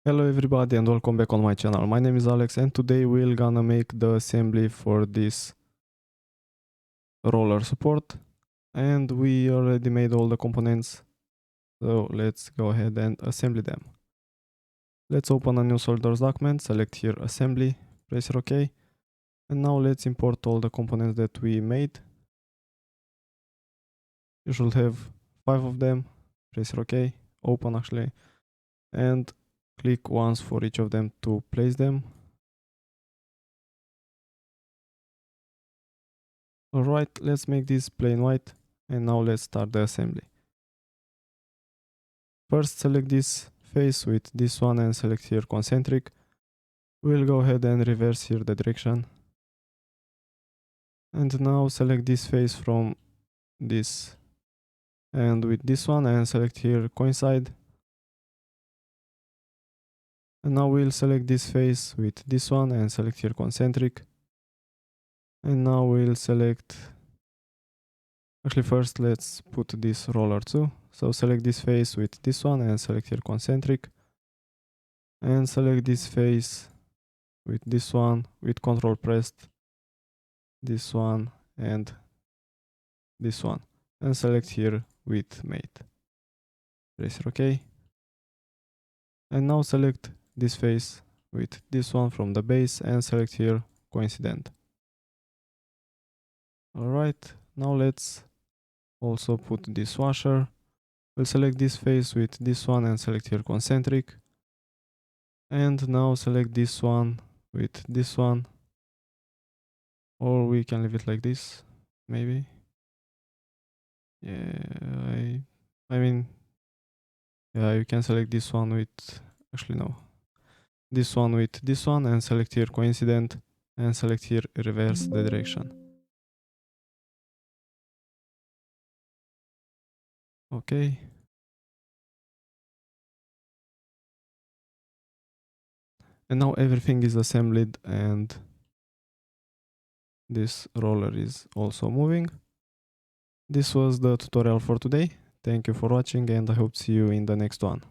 Hello everybody and welcome back on my channel. My name is Alex and today we're gonna make the assembly for this roller support, and we already made all the components, so let's go ahead and assemble them. Let's open a new SolidWorks document, select here assembly, press here OK, and now let's import all the components that we made. You should have 5 of them. Press here OK, open actually, and click once for each of them to place them. Alright, let's make this plain white, and now let's start the assembly. First select this face with this one and select here concentric. We'll go ahead and reverse here the direction. And now select this face from this and with this one and select here coincide. And now we'll select this face with this one and select here concentric. And now we'll select, actually first let's put this roller too. So select this face with this one and select here concentric. And select this face with this one with control pressed, this one and this one. And select here with mate. Press OK. And now select this face with this one from the base and select here coincident. Alright, now let's also put this washer. We'll select this face with this one and select here concentric. And now select this one with this one. Or we can leave it like this, maybe. Yeah, I mean, yeah, you can select this one with, actually no. This one with this one and select here coincident and select here reverse the direction. Okay. And now everything is assembled and this roller is also moving. This was the tutorial for today. Thank you for watching and I hope to see you in the next one.